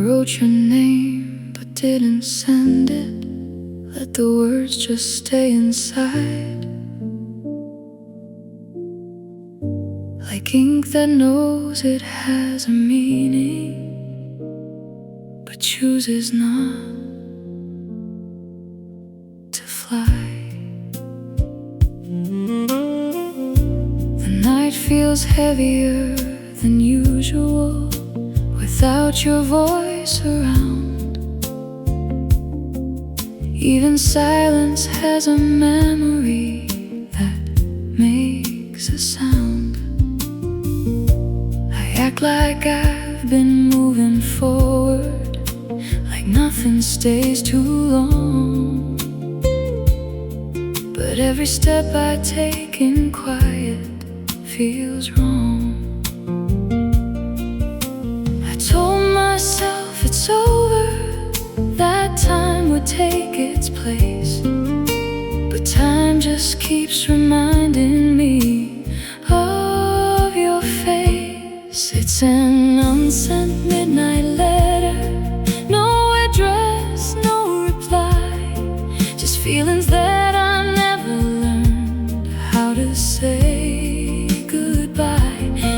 wrote your name but didn't send it. Let the words just stay inside, like ink that knows it has a meaning but chooses not to fly. The night feels heavier than usual without your voice around. Even silence has a memory that makes a sound. I act like I've been moving forward, like nothing stays too long. But every step I take in quiet feels wrong. I told myself it's over, that time would take its place, but time just keeps reminding me of your face. It's an unsent midnight letter, no address, no reply, just feelings that I never learned how to say goodbye.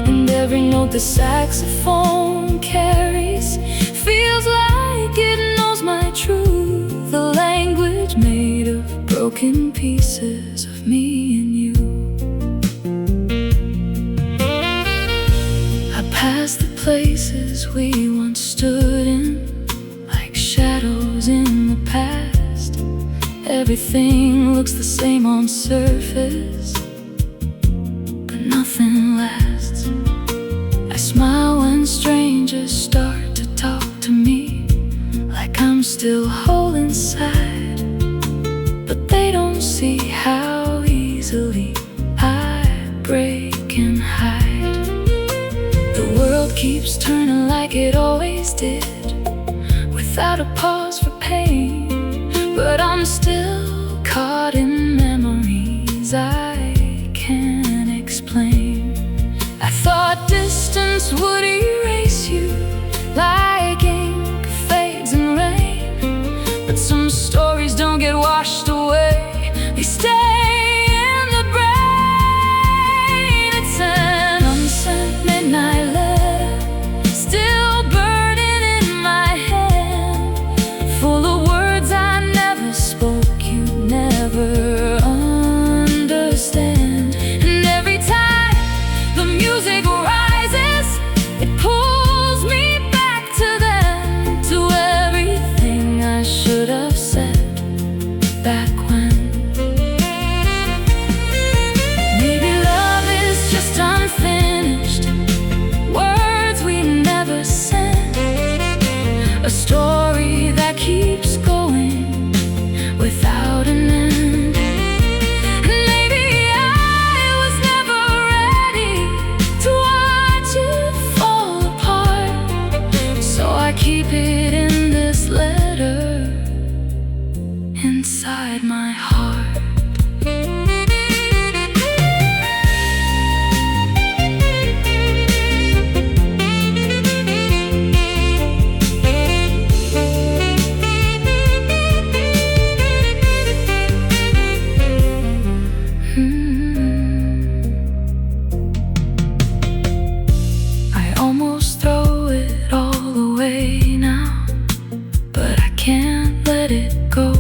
And every note the saxophone carries feels like it knows my truth, a language made of broken pieces of me and you. I pass the places we once stood in, like shadows in the past. Everything looks the same on surface, but nothing lasts. I smile when strangers start to talk to me, like I'm still whole inside, but they don't see how easily I break and hide. The world keeps turning like it always did, without a pause for pain, but I'm still caught in memories I can't explain. I thought distance would erase you like ink fades in rain, but some stories don't get washed away, they stay in the brain. It's an unsent midnight letter, still burning in my hand, full of words I never spoke, you never understand. And every time the music rises, it pulls me back to them, to everything I should have said back when. Maybe love is just unfinished words we never sent, a story that keeps going without an end. Maybe I was never ready to watch it fall apart, so I keep it in this letter inside my heart. I almost throw it all away now, but I can't let it go.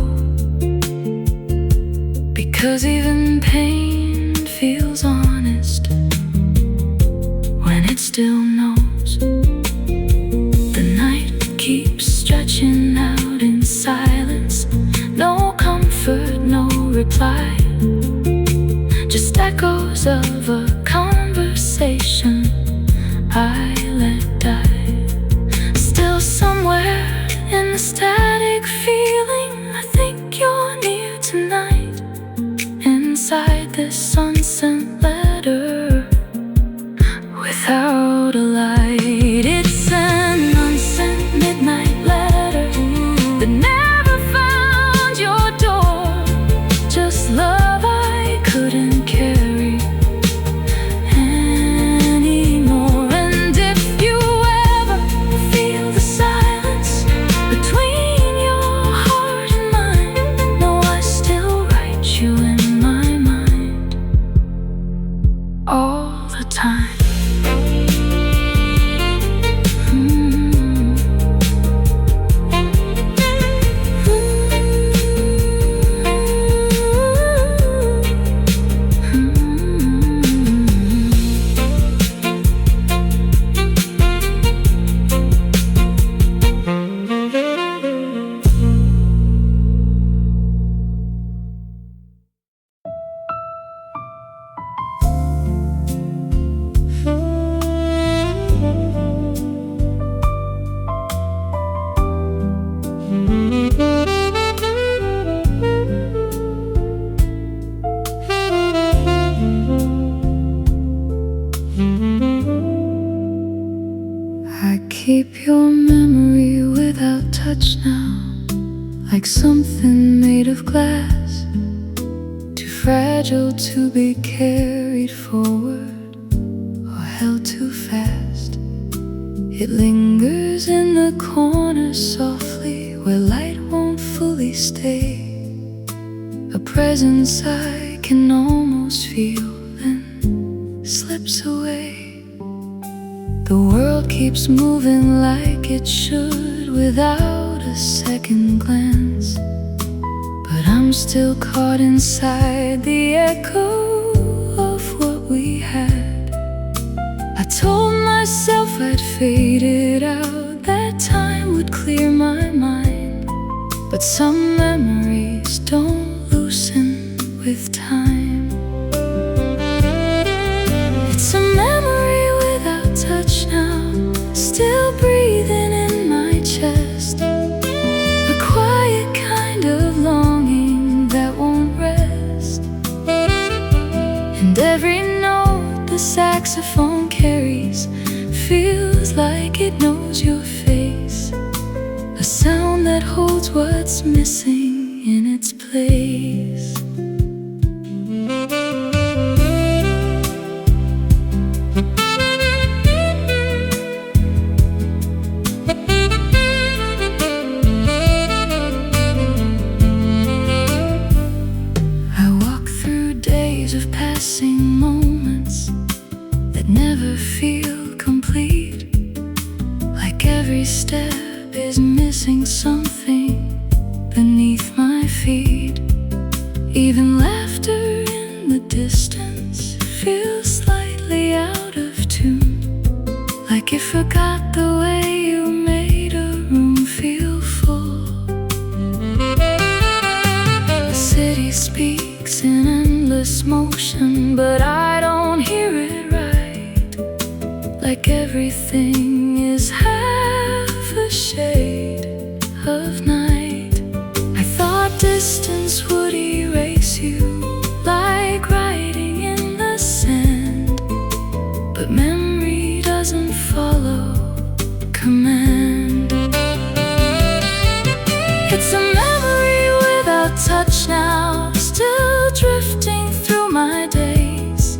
I keep your memory without touch now, like something made of glass, too fragile to be carried forward or held too fast. It lingers in the corner softly, where light won't fully stay, a presence I can almost feel, then slips away. The world keeps moving like it should, without a second glance, but I'm still caught inside the echo of what we had. I told myself I'd fade it out, that time would clear my mind, but some memories don't loosen with time. It's a memory without touch now, still breathing in my chest, a quiet kind of longing that won't rest. And every note the saxophone carries feels like it knows your face, a sound that holds what's missing in its place. Of passing moments that never feel complete, like every step is missing something beneath my feet. Even laughter in the distance feels slightly out of tune, like it forgot the way you made a room feel full. The city speaks in endless motion, but I don't hear it right, like everything is half a shade of night. I thought distance would erase you, like writing in the sand, but memory doesn't follow command. It's a memory without touch now, still drifting through my days,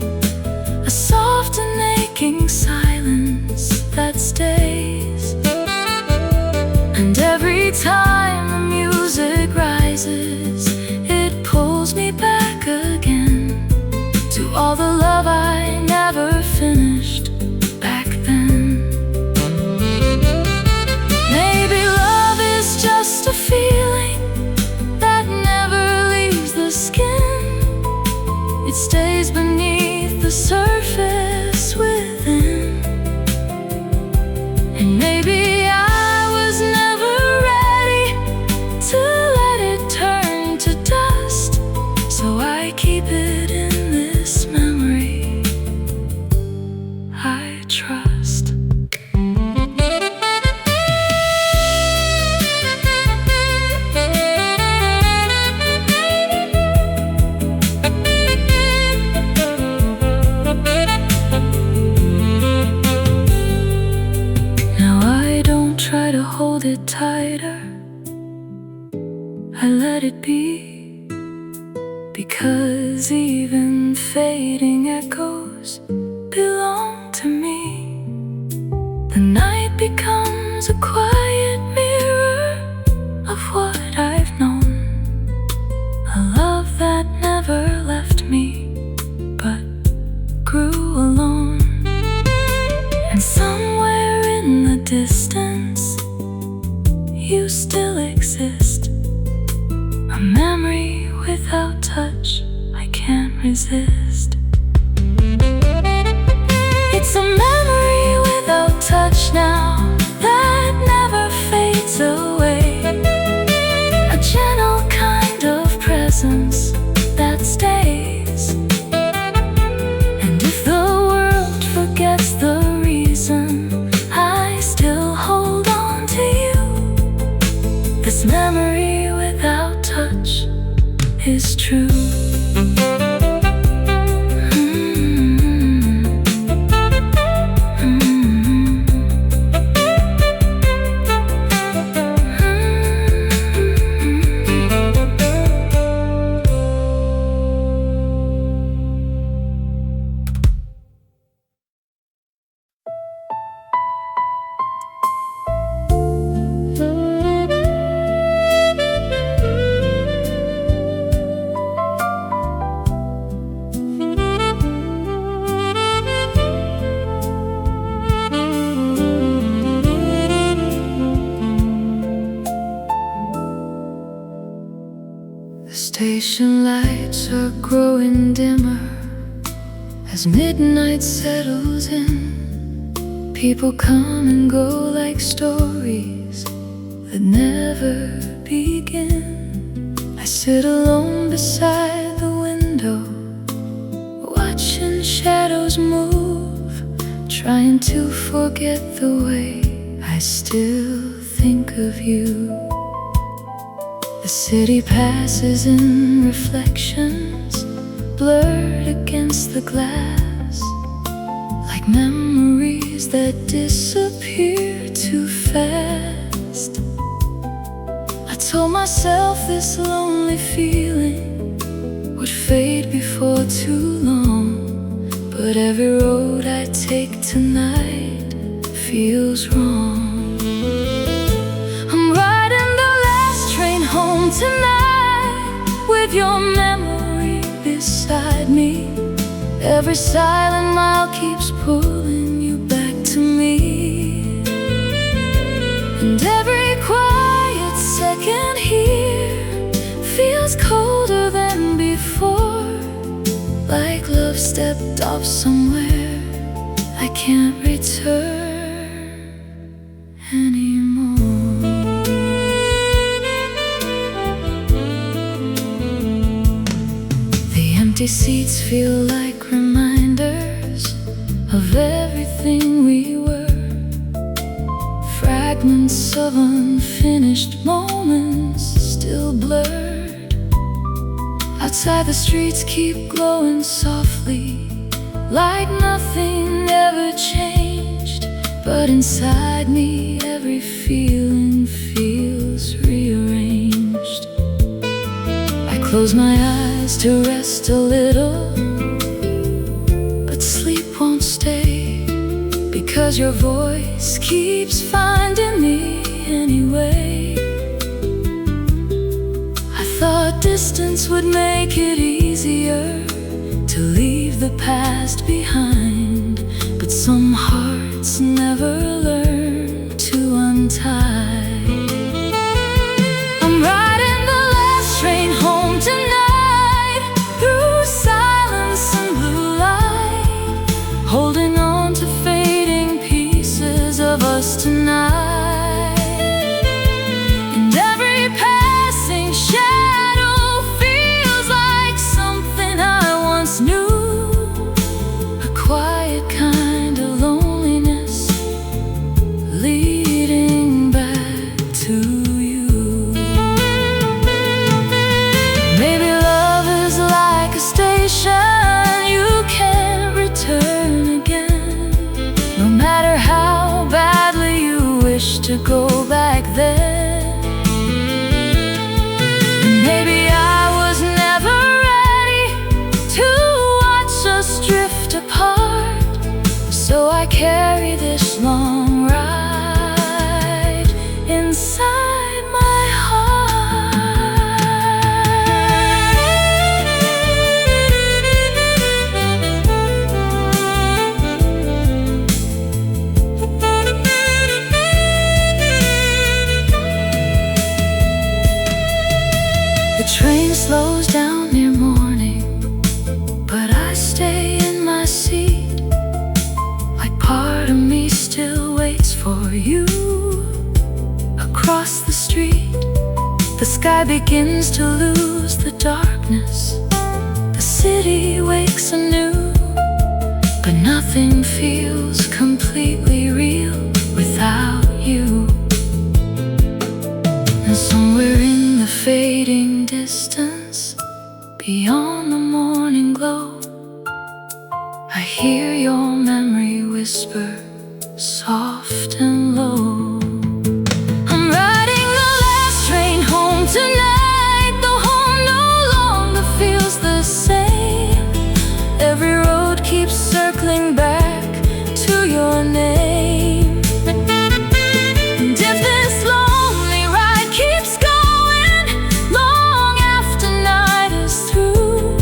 a soft and aching silence that stays. And every time the music rises, it pulls me back again to all the love I never finished back then. Maybe love is just a feeling that never leaves the skin, it stays beneath the surface within. And maybe I was never ready to let it turn to dust, so I keep it in this memory I trust. Try to hold it tighter, I let it be, because even fading echoes belong to me. The night becomes a quiet mirror of what I've known, a love that never left me but grew alone. And somewhere in the distance you still exist, a memory without touch I can't resist. It's a memory without touch now that never fades away, a gentle kind of presence that stays. And if the world forgets the reason, I still hold on to you. This memory without touch is true. Station lights are growing dimmer as midnight settles in. People come and go like stories that never begin. I sit alone beside the window, watching shadows move, trying to forget the way I still think of you. The city passes in reflections, blurred against the glass, like memories that disappear too fast. I told myself this lonely feeling would fade before too long, but every road I take tonight feels wrong. Tonight, with your memory beside me, every silent mile keeps pulling you back to me, and every quiet second here feels colder than before, like love stepped off somewhere I can't return anymore. Empty seats feel like reminders of everything we were, fragments of unfinished moments still blurred. Outside the streets keep glowing softly, like nothing ever changed, but inside me every feeling feels rearranged. I close my eyes to rest a little, but sleep won't stay, because your voice keeps finding me anyway. I thought distance would make it easier to leave the past behind, but some hearts never learn to untie. I'm riding the last train home tonight, through silence and blue light, holding on to fading pieces of us tonight. And every passing shadow feels like something I once knew, a quiet kind of loneliness leading back to you. Maybe love is like a station you can't return again, no matter how badly you wish to go back then. And maybe I was never ready to watch us drift apart, so I carry this long ride inside my heart. The train slows down near morning, but I stay in my seat, like part of me still waits for you. Across the street, the sky begins to lose the darkness. The city wakes anew, but nothing feels completely real without you. And somewhere in the fading distance, beyond the morning glow, I hear your memory whisper, soft and low. I'm riding the last train home tonight, though home no longer feels the same. Every road keeps circling back to your name. And if this lonely ride keeps going, long after night is through,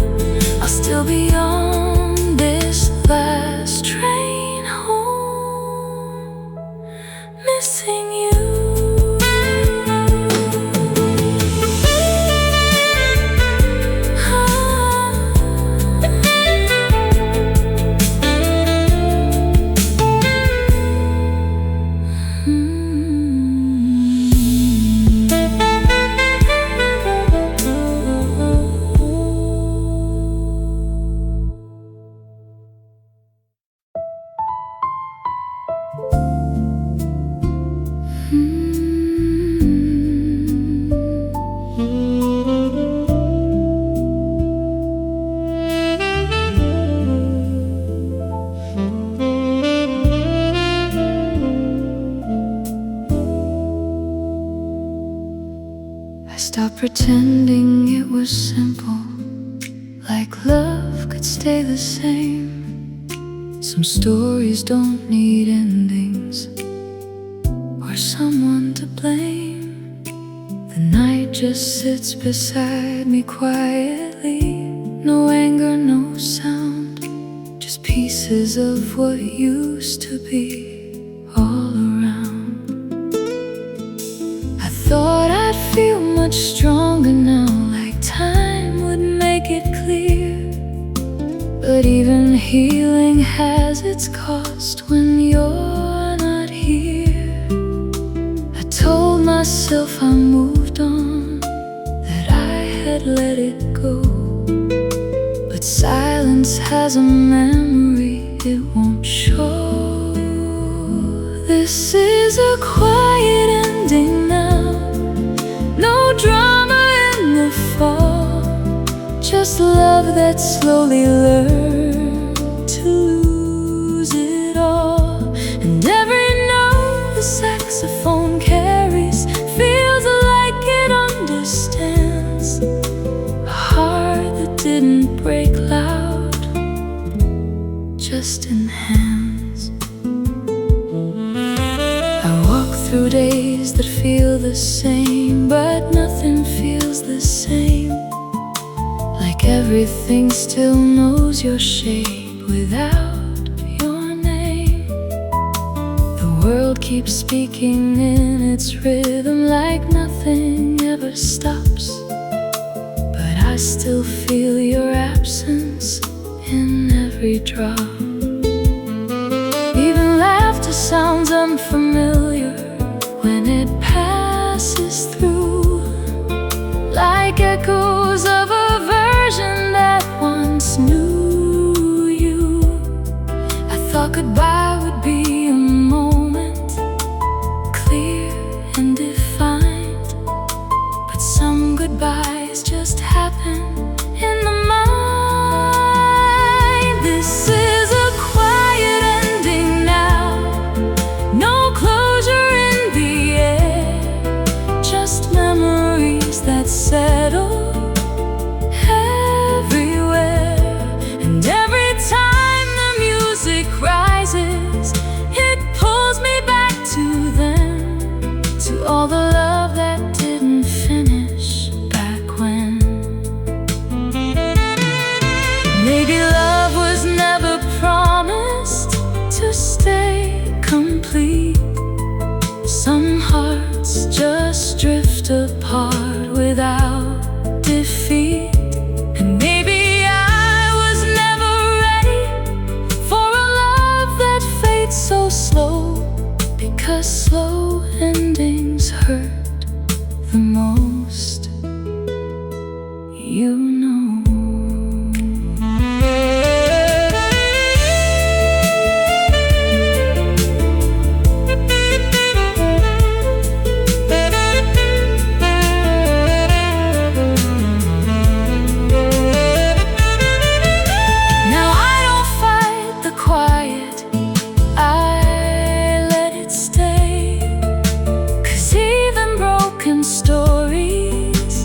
I'll still be on this last train home, missing you. Stop pretending it was simple, like love could stay the same. Some stories don't need endings or someone to blame. The night just sits beside me quietly. No anger, no sound, just pieces of what used to be all around. I thought I'd feel much stronger now, like time would make it clear. But even healing has its cost when you're not here. I told myself I moved on, that I had let it go. But silence has a memory it won't show. This is a quiet ending now, no drama in the fall, just love that slowly learned to lose it all. And every note the saxophone carries feels like it understands a heart that didn't break loud, just in hands. I walk through days that feel the same, but nothing feels the same. Like everything still knows your shape without your name. The world keeps speaking in its rhythm, like nothing ever stops. But I still feel your absence in every drop. Even laughter sounds unfamiliar when it passes through, like echoes of a version that once knew you. I thought goodbye would be a moment, clear and defined. But some goodbyes just happen in the mind. This is a quiet ending now, no closure in the air, just memories that settle everywhere. And every time the music rises, it pulls me back to them, to all the love that didn't finish back when. Maybe love was never promised to stay complete. Some hearts just drift apart without defeat. And maybe I was never ready for a love that fades so slow, because slow endings hurt the most, you know. Stories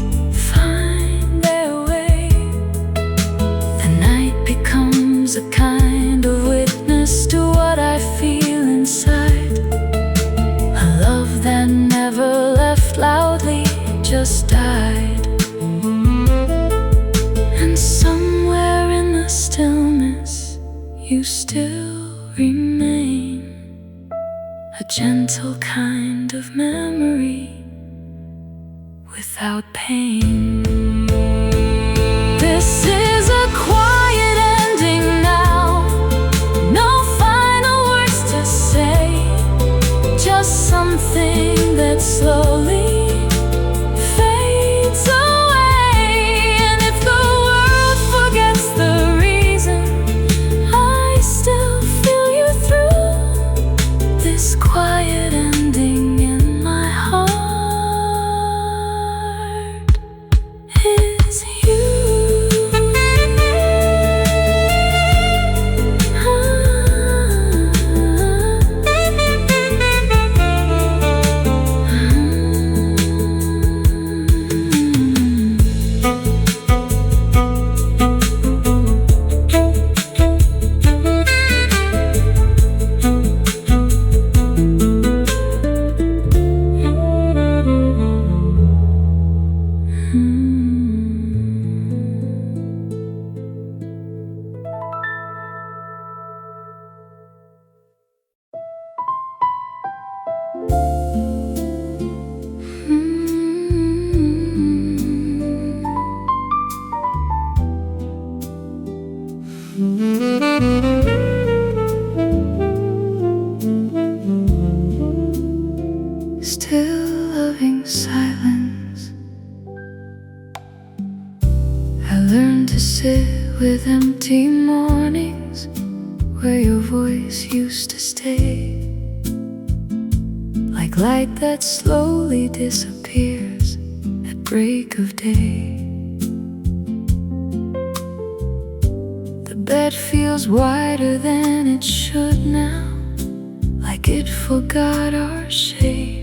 find their way. The night becomes a kind of witness to what I feel inside. A love that never left loudly, just died. And somewhere in the stillness you still remain, a gentle kind of memory without pain. This is a quiet ending now, no final words to say, just something that slowly fades away. And if the world forgets the reason, I still feel you through this quiet ending in my heart. Is you. still loving silence. I learned to sit with empty mornings where your voice used to stay, like light that slowly disappears at break of day. The bed feels wider than it should now, like it forgot our shape,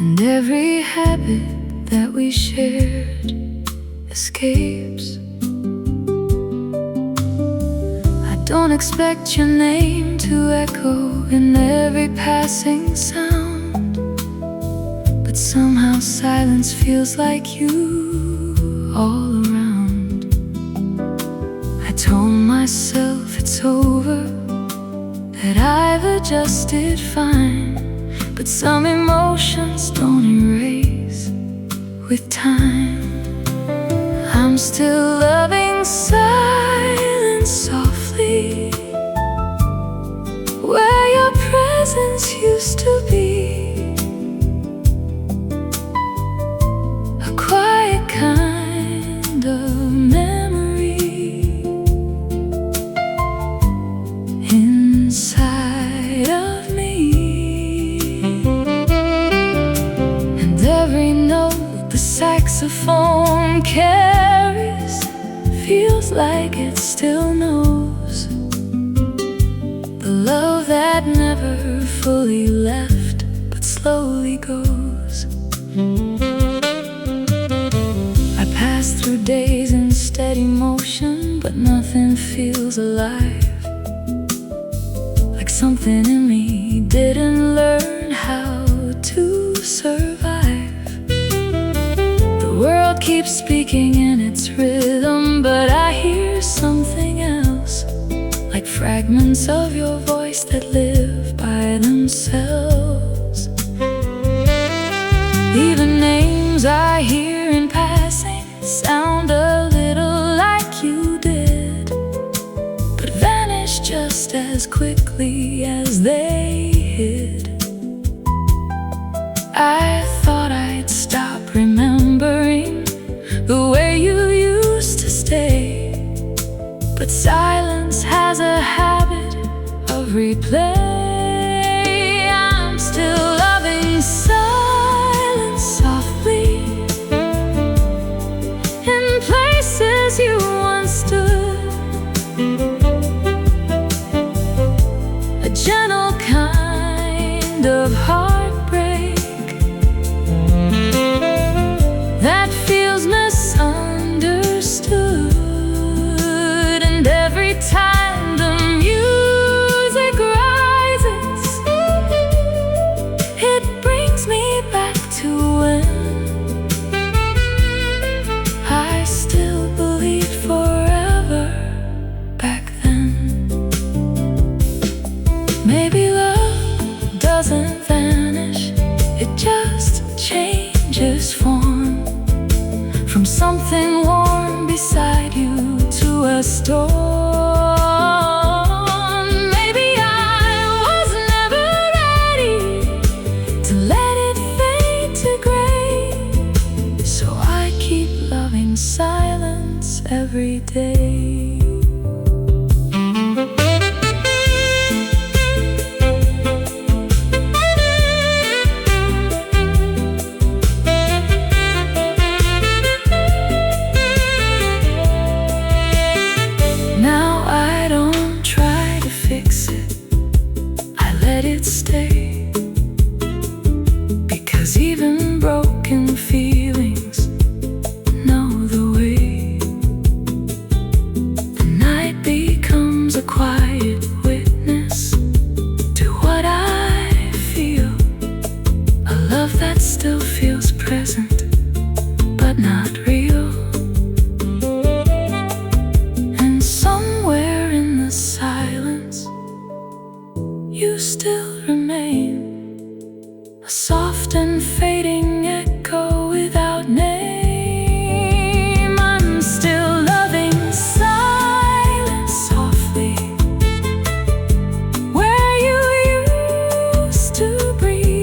and every habit that we shared escapes. I don't expect your name to echo in every passing sound, but somehow silence feels like you all around. I told myself it's over, that I've adjusted fine, but some emotions don't erase with time. I'm still loving silence softly, where your presence used to be, a quiet kind of memory inside of me. And every note the saxophone carries feels like it still knows the love that never fully left but slowly goes. I pass through days in steady motion, but nothing feels alive, like something in me didn't learn how to survive. The world keeps speaking in its rhythm, but I hear something else, like fragments of your voice that live by themselves. Even names I hear in passing sound a little like you did, but vanish just as quickly as they hid. I thought I'd stop remembering the way you used to stay, but silence has a habit of replay. I'm still loving silence softly, in places you once stood, a gentle kind of heartbreak that feels misunderstood. And every time the music rises, it brings me back to when I still believed forever back then. Maybe love doesn't vanish, it just changes form, from something warm beside you to a storm. Maybe I was never ready to let it fade to gray, so I keep loving silence every day. Now I don't try to fix it, I let it stay, because even broken feelings know the way. The night becomes a quiet witness to what I feel, a love that still feels present but not real. Somewhere in the silence, you still remain, a soft and fading echo without name. I'm still loving silence softly, where you used to breathe.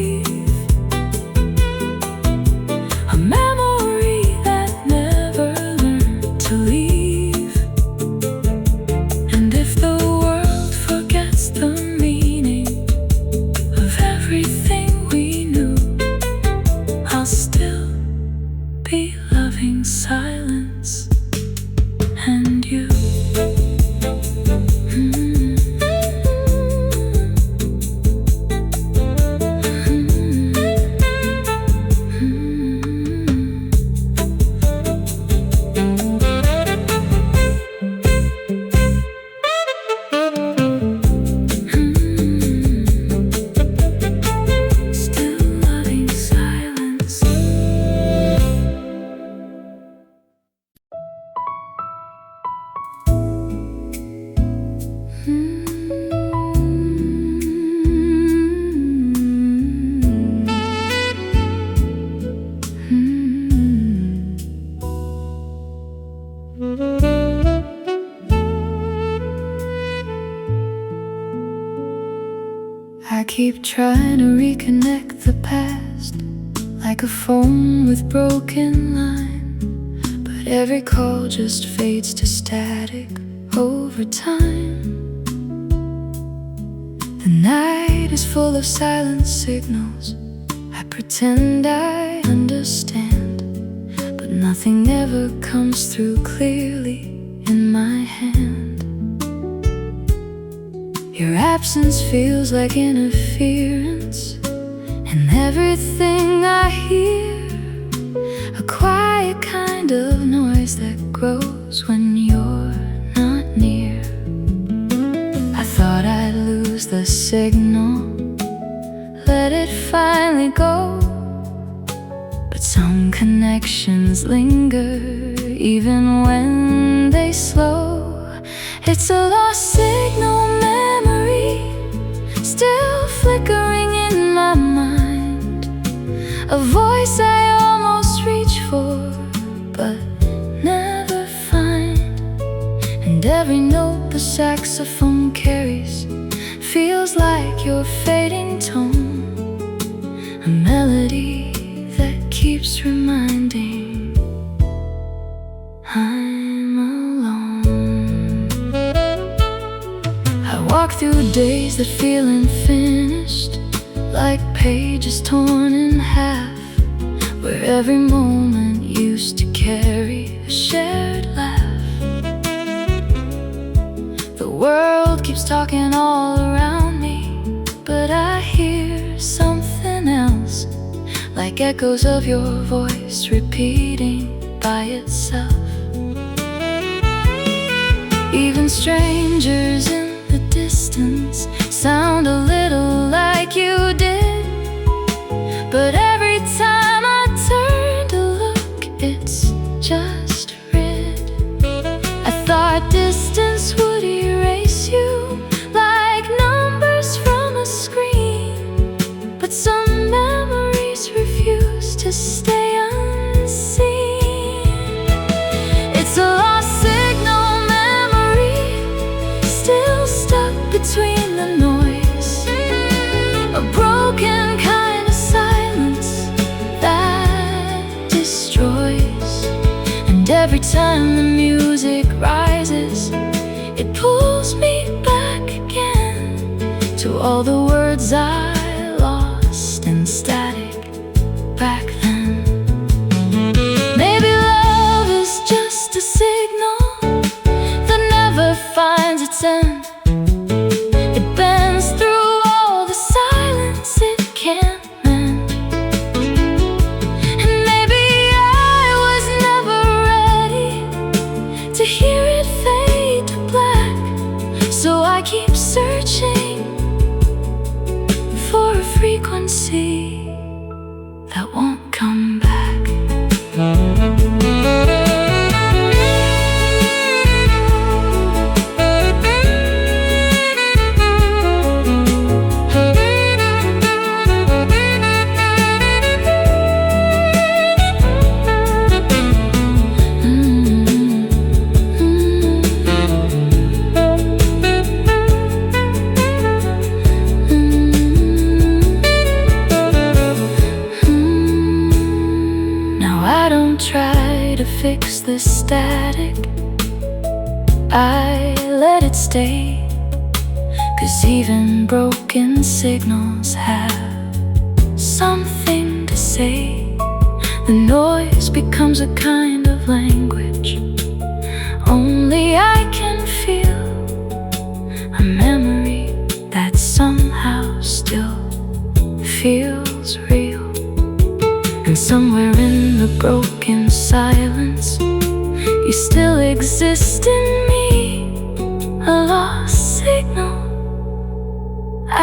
keep trying to reconnect the past, like a phone with broken line, but every call just fades to static over time. The night is full of silent signals. I pretend I understand, but nothing ever comes through clearly in my hand. Your absence feels like interference, and everything I hear, a quiet kind of noise that grows when you're not near. I thought I'd lose the signal, let it finally go, but some connections linger even when they slow. It's a lost signal memory, still flickering in my mind, a voice I almost reach for but never find. And every note the saxophone carries feels like your fading tone, a melody that keeps reminding I'm alone. I walk through days that feel unfinished, like pages torn in half, where every moment used to carry a shared laugh. The world keeps talking all around me, but I hear something else, like echoes of your voice repeating by itself. Even strangers in the distance sound a little like you did, but every time I turn to look, it's just red. I thought distance would erase you like numbers from a screen, but some memories refuse to stay unseen. It's a lost signal memory, still stuck between the noise, a broken kind of silence that destroys. And every time the music rises, it pulls me back again to all the words I lost in static back then. Maybe love is just a signal that never finds its end. It bends through all the silence it can't mend. And maybe I was never ready to hear it fade to black, so I keep searching for a frequency that won't come back. I don't try to fix the static, I let it stay, 'cause even broken signals have something to say. The noise becomes a kind of language only I can feel, a memory that somehow still feels real. And somewhere in the broken silence, you still exist in me, a lost signal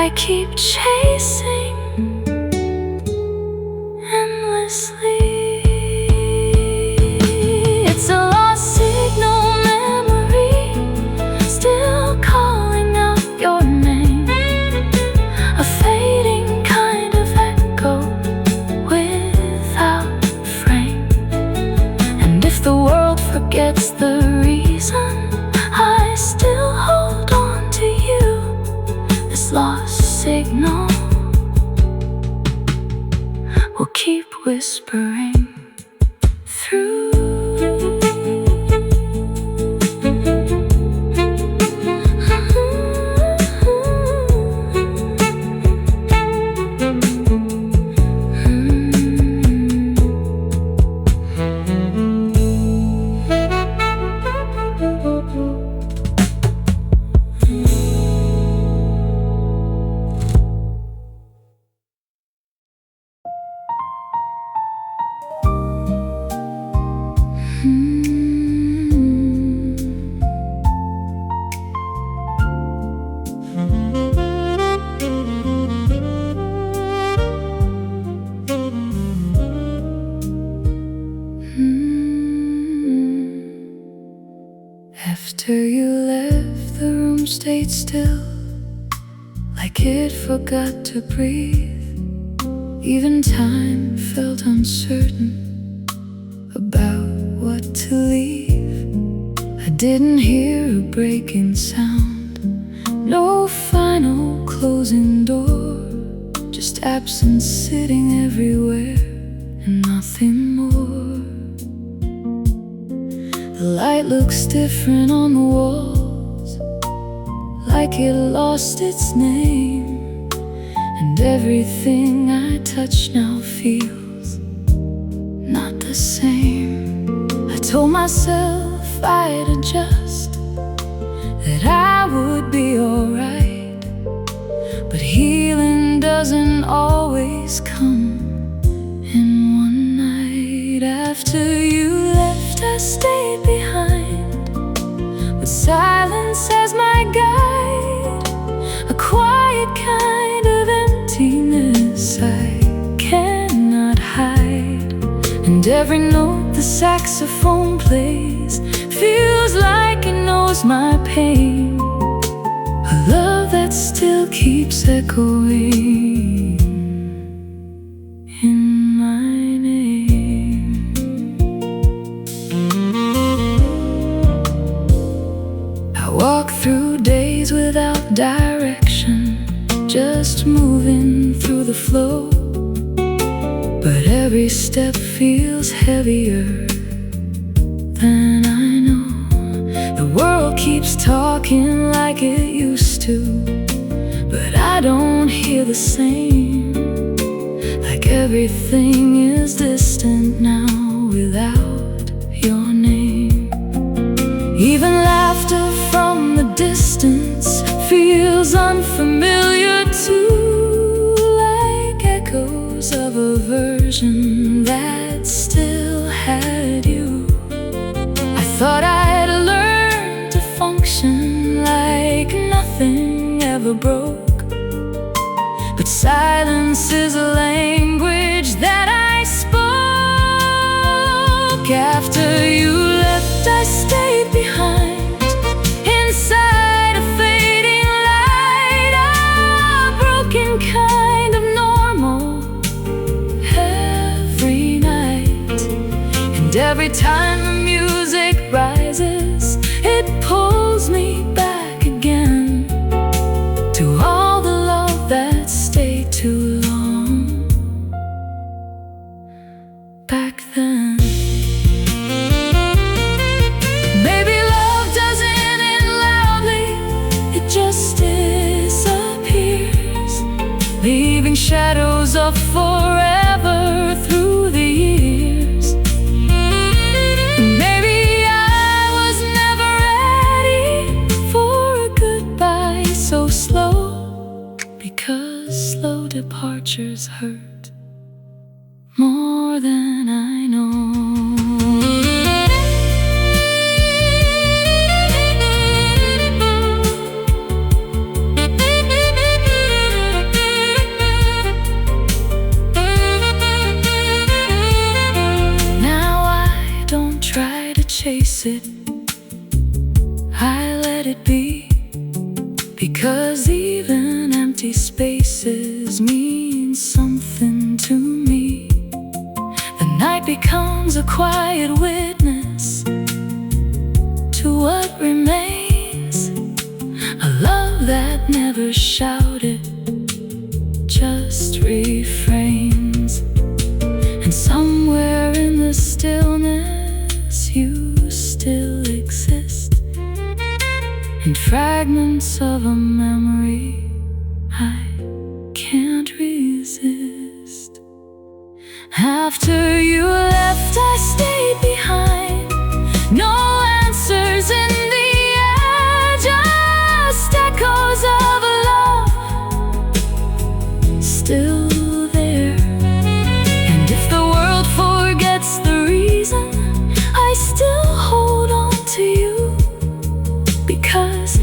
I keep chasing endlessly. It's a lost signal memory, still calling out your name, a fading kind of echo without frame. And if the world forgets the reason, I still hold on to you, this lost signal. will keep whispering through. After you left, the room stayed still, like it forgot to breathe. Even time felt uncertain about what to leave. I didn't hear a breaking sound, no final closing door, just absence sitting everywhere and nothing more. The light looks different on the walls, like it lost its name, and everything I touch now feels not the same. I told myself I'd adjust, that I would be alright, but healing doesn't always come in one night. After you left, I stayed behind, with silence as my guide, a quiet kind of emptiness I cannot hide. And every note the saxophone plays feels like it knows my pain, a love that still keeps echoing in my name. I walk through days without direction, just moving through the flow, but every step feels heavier than I know. The world keeps talking like it used to, but I don't hear the same, like everything is distant now without your name. Even laughter from the distance feels unfamiliar too, like echoes of a version that still had you. I thought I'd learned to function like nothing ever broke, but silence is a language that I spoke. After you left, I stayed behind, inside a fading light, a broken kind of normal every night. And every time the music rises, it pulls me back again to all the love that stayed too long back then. Baby, love doesn't end loudly, it just disappears, leaving shadows of forever through the years. Maybe I was never ready for a goodbye so slow, because slow departures hurt more than I know. Chase it, I let it be, because even empty spaces mean something to me. The night becomes a quiet witness to what remains, a love that never shouted, just refrains. fragments of a memory I can't resist. After you left, I stayed behind. No answers in the air, just echoes of a love still there. And if the world forgets the reason, I still hold on to you, because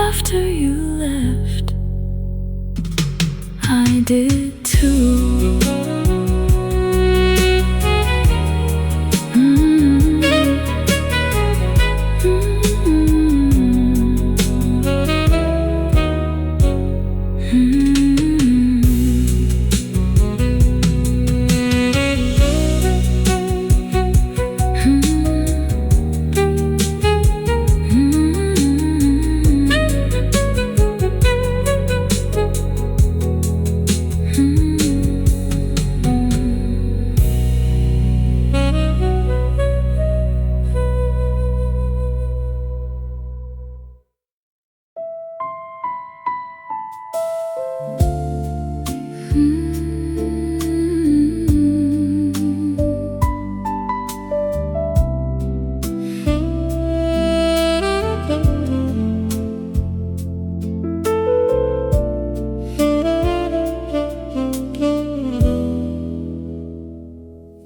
after you left, I did too.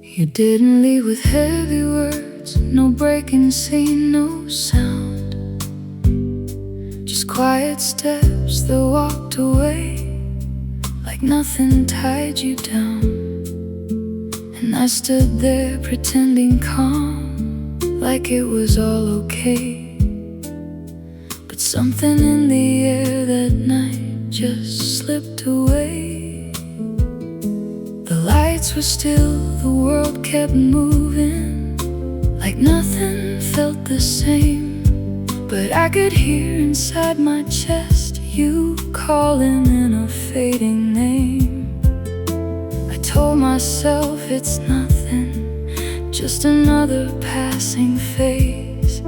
You didn't leave with heavy words, no breaking scene, no sound, just quiet steps that walked away like nothing tied you down. And I stood there pretending calm, like it was all okay. But something in the air that night just slipped away. The lights were still, the world kept moving, like nothing felt the same. But I could hear inside my chest you calling in a fading name. I told myself it's nothing, just another passing phase.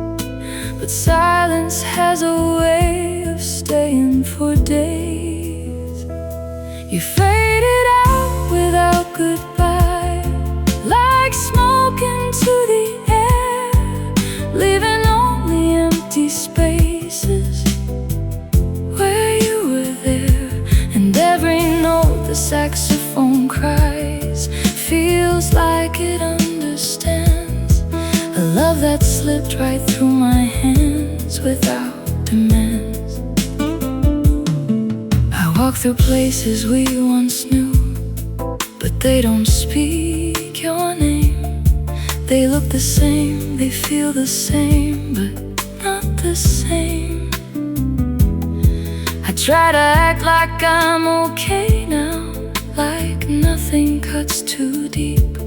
But silence has a way of staying for days. You faded out without goodbye, like smoke into the air, leaving only empty spaces where you were there. And every note the saxophone cries feels like it understands a love that slipped right through my hands without demands. I walk through places we once knew, but they don't speak your name. They look the same, they feel the same, but not the same. I try to act like I'm okay now, like nothing cuts too deep.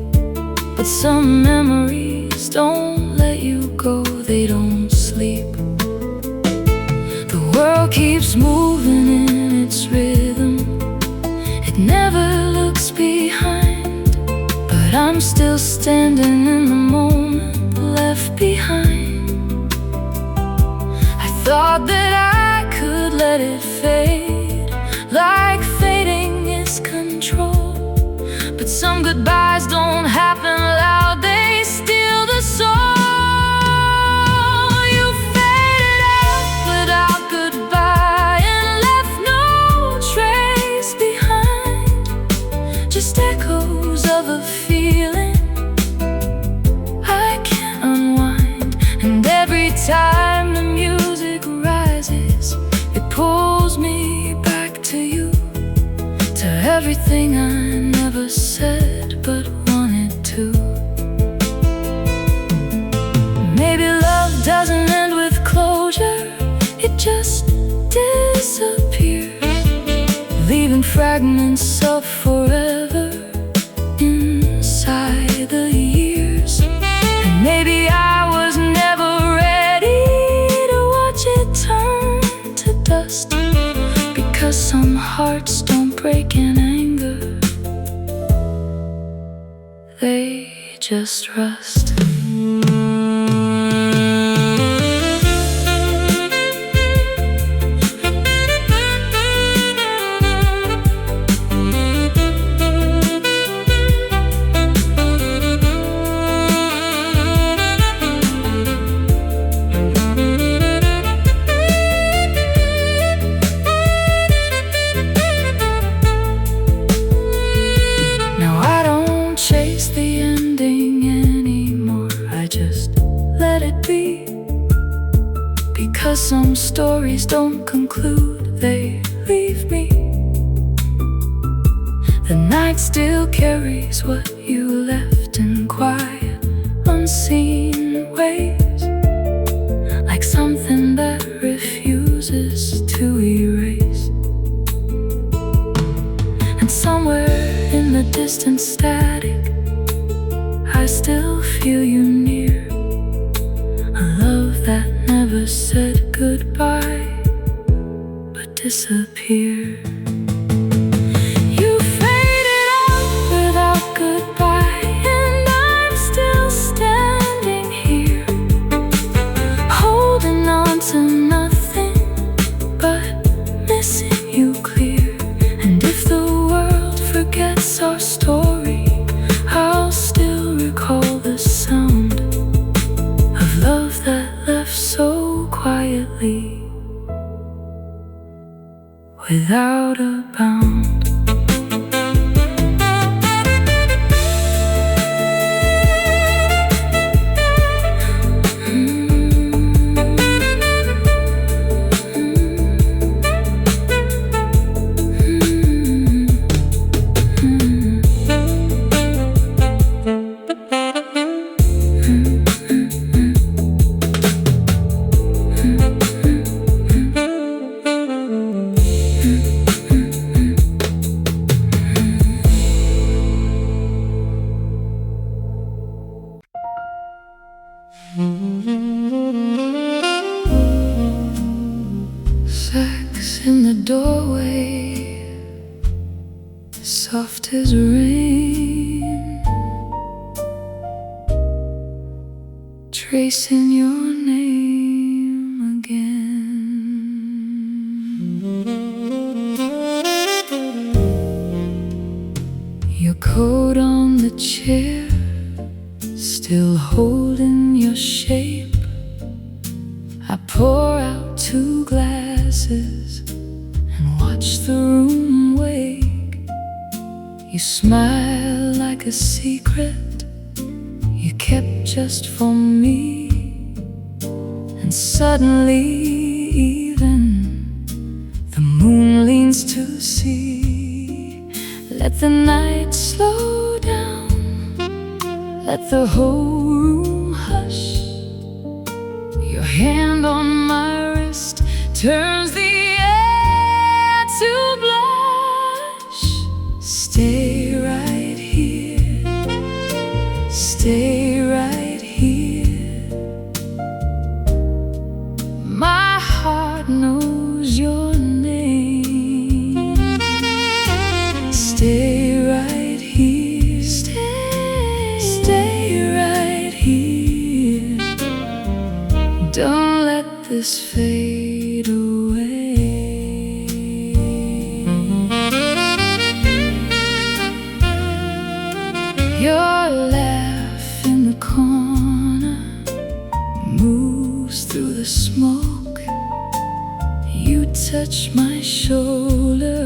But some memories don't let you go, they don't sleep. The world keeps moving in its rhythm, it never looks behind. But I'm still standing in the moment left behind. I thought that I could let it fade, like fading is control. But some goodbyes don't happen loud, they steal the soul. You faded out without goodbye and left no trace behind, just echoes of a feeling I can't unwind. And every time the music rises, it pulls me back to you, to everything I never said but wanted to. Maybe love doesn't end with closure, it just disappears, leaving fragments of forever inside the years. And maybe I was never ready to watch it turn to dust, because some hearts don't break in anger, they just rust. stories don't conclude, they leave me. The night still carries what you left in quiet, unseen ways, like something that refuses to erase. And somewhere in the distant static, I still feel you near. A love that never said goodbye, but disappeared. You faded out without goodbye, and I'm still standing here, holding on to nothing, but missing you clear. And if the world forgets our story, I'll still recall the sound of love that left so quietly, without a bound. Sex in the doorway, soft as rain, tracing your name again. Your coat on the chair, still holding your shape. I pour out 2 glasses and watch the room wake. You smile like a secret you kept just for me. And suddenly even the moon leans to see. Let the night slow down, let the whole room hush. Your hand on my wrist turns the air to blush. Stay right here, stay right here. My heart knows your name. Stay right here, stay right here. Don't let this fade away. Your laugh in the corner moves through the smoke. You touch my shoulder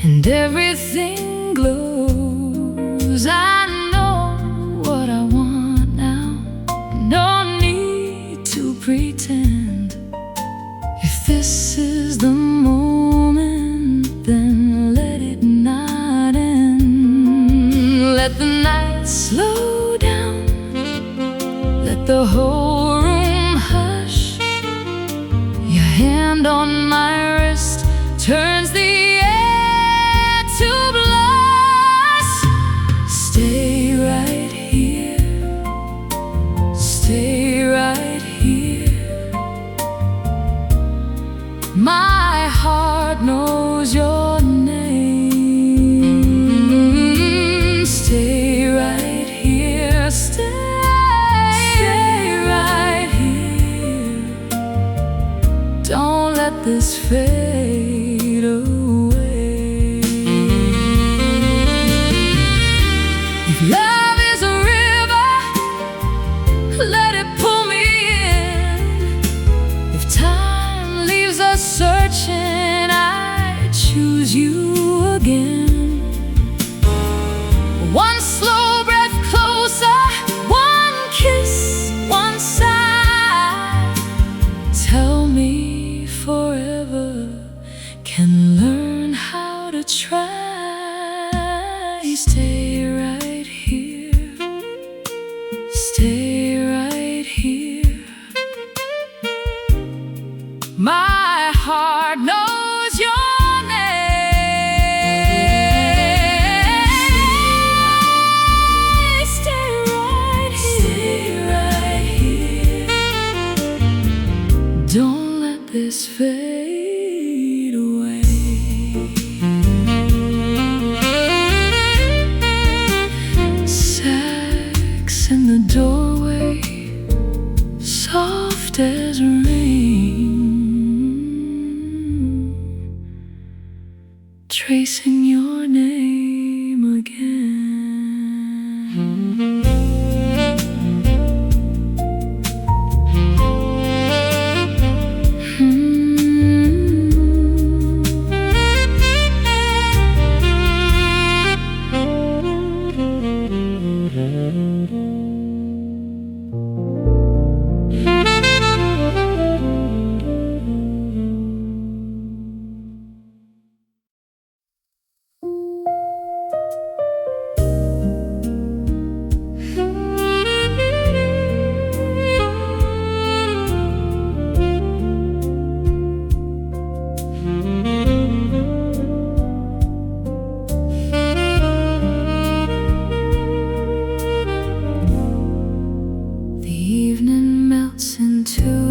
and everything glows. I know what I want now, no need to pretend. If this is the moment, then let it not end. Let the night slow down, let the whole room hush. Your hand on my wrist turns the air to blush. Stay right here, stay right here. My heart knows your name. Stay right here, stay right here. Don't let the stay right here, stay right here. My heart knows your name. Stay right here, don't let this fade away. Sax in the doorway, soft as rain, tracing your name again.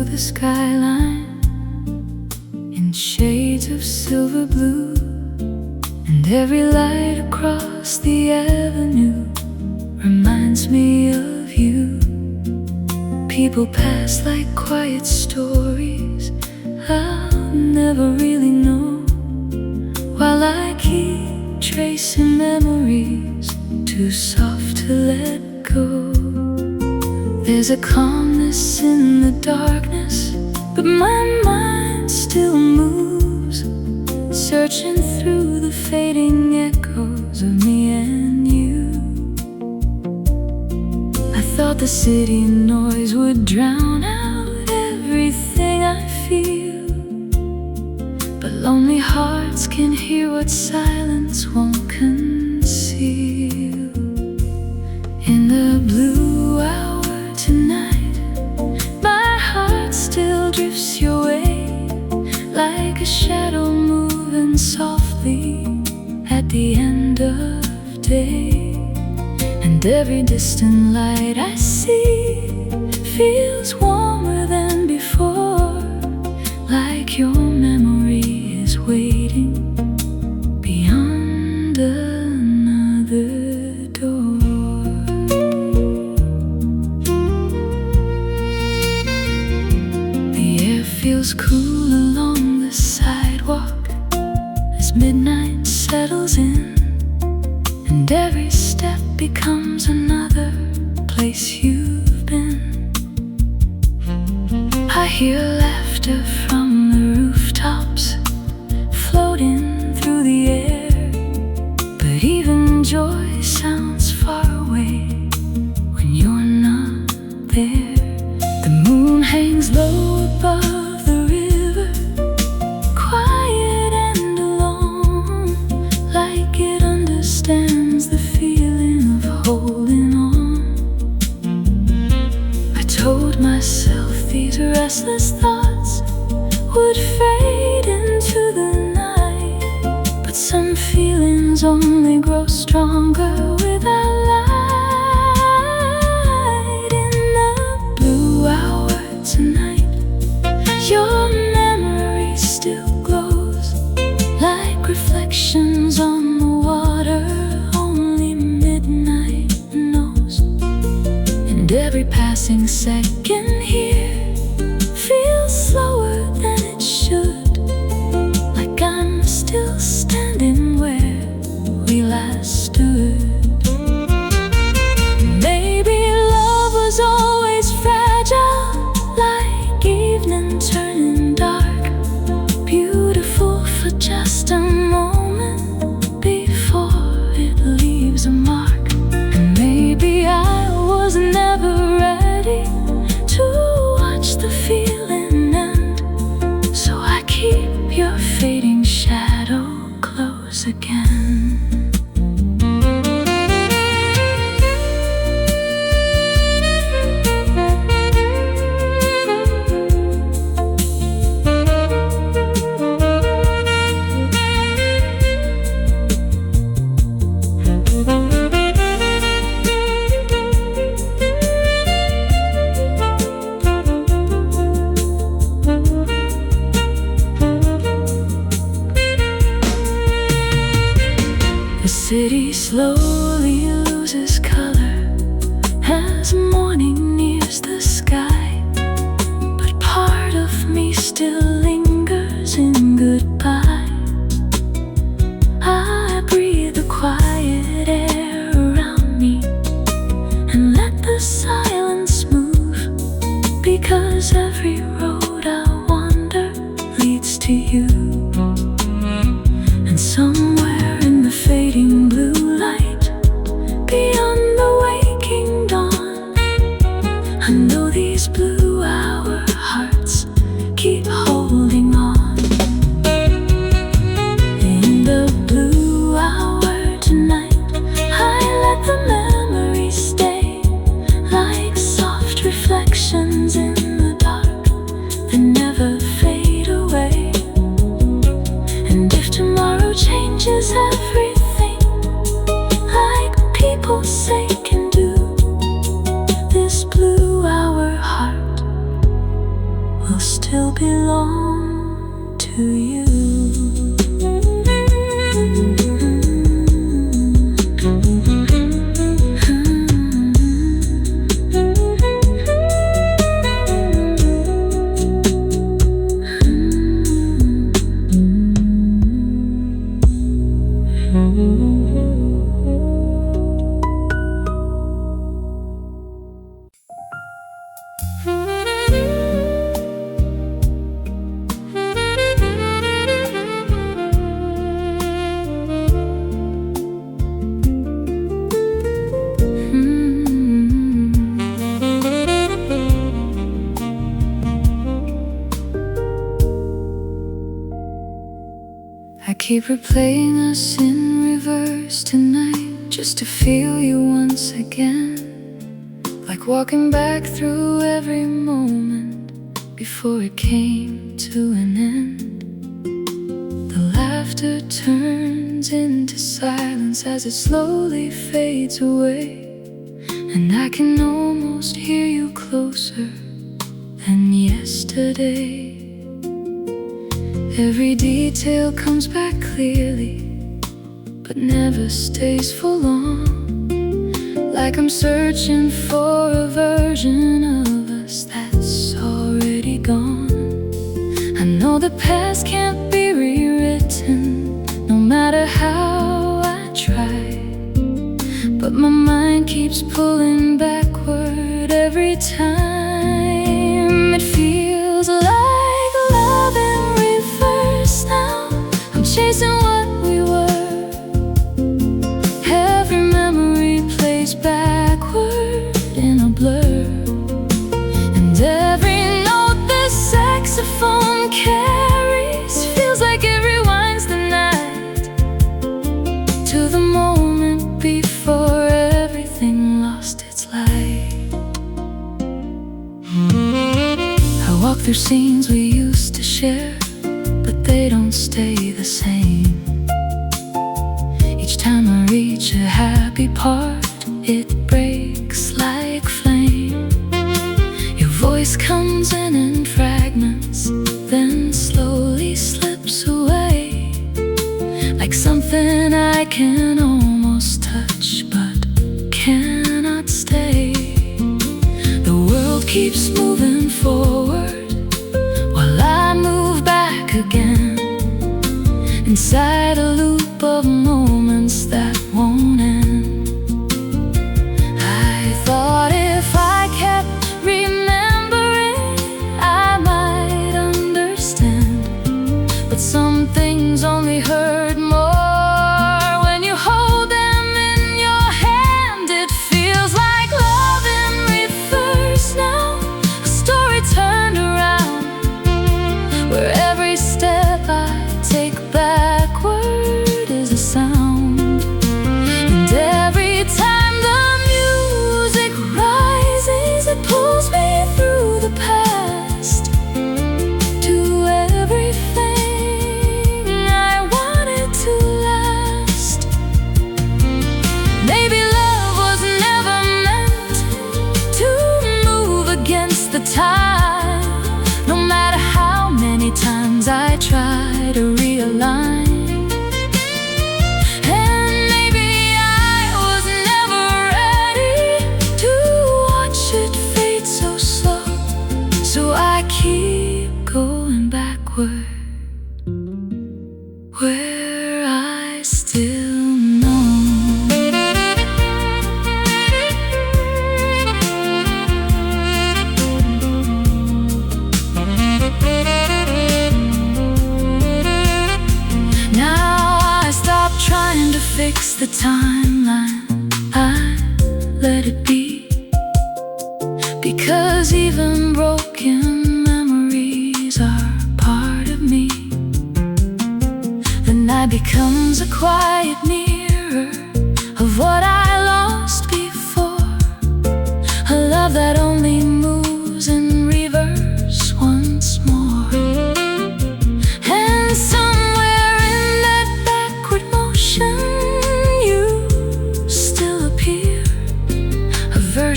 The skyline in shades of silver blue, and every light across the avenue reminds me of you. People pass like quiet stories I'll never really know, while I keep tracing memories too soft to let go. There's a calmness in the darkness, but my mind still moves, searching through the fading echoes of me and you. I thought the city noise would drown out everything I feel, but lonely hearts can hear what silence won't conceal. In the blue hour tonight, my heart still drifts your way, like a shadow moving softly at the end of day. And every distant light I see feels warmer than before, like your memory is waiting beyond another door. Feels cool along the sidewalk as midnight settles in, and every step becomes another place you've been. I hear laughter from the rooftops floating through the air, but even joy sounds far away when you're not there. The moon hangs low above the feeling of holding on. I told myself these restless thoughts would fade into the night, but some feelings only grow stronger without light. In the blue hour tonight, your memory still glows like reflections on the water. And every passing second here feels slower than it should, like I'm still standing where we last stood. Maybe love was always fragile, like evening turning dark, beautiful for just a moment before it leaves a mark. And maybe I was never ready to slowly loses color as morning nears the sky. But part of me still lingers in goodbye. I breathe the quiet air around me and let the silence move, because every road I wander leads to you. And somewhere in the fading blue light, beyond the waking dawn, I know these blue hour hearts keep holding on. In the blue hour tonight, I let the memories stay like soft reflections in the dark that never fade away. And if tomorrow changes everything, like people say can do, this blue hour heart will still belong to you. I keep replaying us in reverse tonight, just to feel you once again. Like walking back through every moment before it came to an end. The laughter turns into silence as it slowly fades away, and I can almost hear you closer than yesterday. Every detail comes back clearly, but never stays for long. Like I'm searching for a version of us that's already gone. I know the past can't be rewritten, no matter how I try. But my mind keeps pulling backward every time. It feels like love in reverse now. I'm chasing what we were. Every memory plays backward in a blur, and every note the saxophone carries feels like it rewinds the night to the moment before everything lost its light. I walk through scenes we used to share, but they don't stay the same. Each time I reach a happy part, it breaks like flame. Your voice comes in fragments, then slowly slips away, like something I can almost touch but cannot stay. The world keeps moving forward while I move back again, inside a loop of moments that won't end. I thought if I kept remembering, I might understand, but some things only hurt more when you hold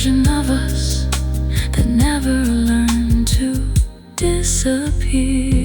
version of us that never learned to disappear.